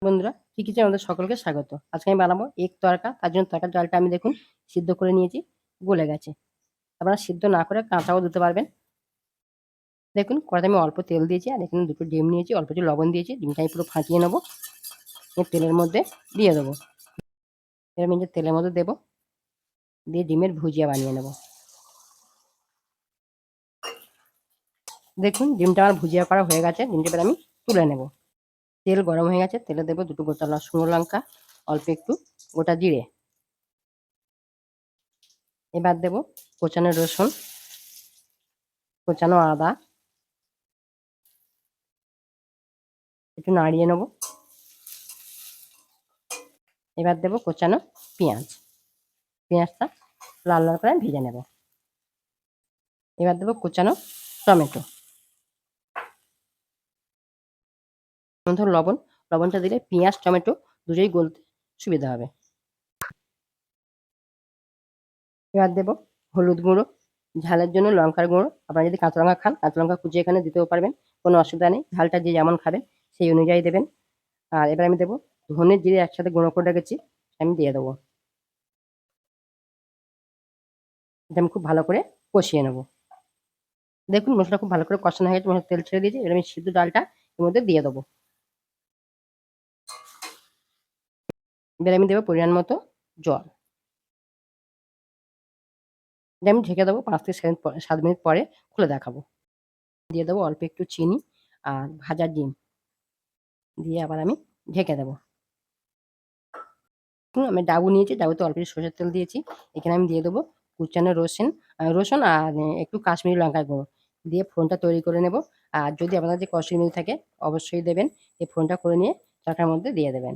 বন্ধুরা, কি কিচেনে আমাদের সকলকে স্বাগত। আজকে আমি বানাবো এগ তড়কা। তার জন্য তড়কার ডালটা আমি দেখুন সিদ্ধ করে নিয়েছি, গলে গেছে। আপনারা সিদ্ধ না করে কাঁচাও দিতে পারবেন। দেখুন কড়াইতে আমি অল্প তেল দিয়েছি আর এখানে দুটো ডিম নিয়েছি, অল্প একটু লবণ দিয়েছি। ডিমটা আমি পুরো ফাটিয়ে নেবো, তেলের মধ্যে দিয়ে দেবো। এবার আমি তেলের মধ্যে দেবো, দিয়ে ডিমের ভুজিয়া বানিয়ে নেব। দেখুন ডিমটা আমার ভুজিয়া করা হয়ে গেছে। ডিমটা এবার আমি তুলে নেব। তেল গরম হয়ে গেছে, তেলে দেবো দুটো গোটা শুকনো লঙ্কা, অল্প একটু গোটা জিরে। এবার দেবো কোচানো রসুন, কোচানো আদা, একটু নাড়িয়ে নেব। এবার দেবো কোচানো পেঁয়াজ। পেঁয়াজটা লাল লাল করে ভেজে নেব। এবার দেবো কোচানো টমেটো। ধরুন লবণটা দিলে পেঁয়াজ টমেটো দুটোই গলতে সুবিধা হবে। এবার দেবো হলুদ গুঁড়ো, ঝালের জন্য লঙ্কার গুঁড়ো। আপনারা যদি কাঁচা লঙ্কা খান কাঁচা লঙ্কা কুচিয়ে এখানে দিতেও পারবেন, কোনো অসুবিধা নেই। ঝালটা যে যেমন খাবেন সেই অনুযায়ী দেবেন। আর এবার আমি দেবো ধনে জিরে একসাথে গুঁড়ো করে রেখেছি, আমি দিয়ে দেবো। এটা আমি খুব ভালো করে কষিয়ে নেবো। দেখুন মশলা খুব ভালো করে কষানো হয়ে গেছে, মশলা তেল ছেড়ে দিয়েছে। এবার আমি সিদ্ধ ডালটা এর মধ্যে দিয়ে দেবো। এবার আমি দেবো পরিমাণ মতো জল। এটা আমি ঢেকে দেবো, ৫ থেকে ৭ মিনিট পরে খুলে দেখাবো। দিয়ে দেবো অল্প একটু চিনি আর ভাজা ডিম দিয়ে আবার আমি ঢেকে দেবো। আমি ডাবু নিয়েছি, ডাবুতে অল্প একটু সরষের তেল দিয়েছি। এখানে আমি দিয়ে দেবো কুচানো রসুন আর একটু কাশ্মীরি লঙ্কার গুঁড়ো দিয়ে ফোড়নটা তৈরি করে নেব। আর যদি আপনাদের যে কষি মিল থাকে অবশ্যই দেবেন। এই ফোড়নটা করে নিয়ে তরকারির মধ্যে দিয়ে দেবেন।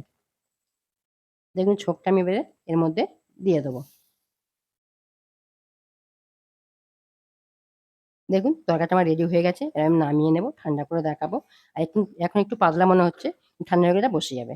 দেখুন ছোকটা আমি এবারে এর মধ্যে দিয়ে দেবো। দেখুন তরকারিটা আমার রেডি হয়ে গেছে। এবার আমি নামিয়ে নেব, ঠান্ডা করে দেখাবো। আর এখন একটু পাতলা মনে হচ্ছে, ঠান্ডা হয়ে গেলে বসে যাবে।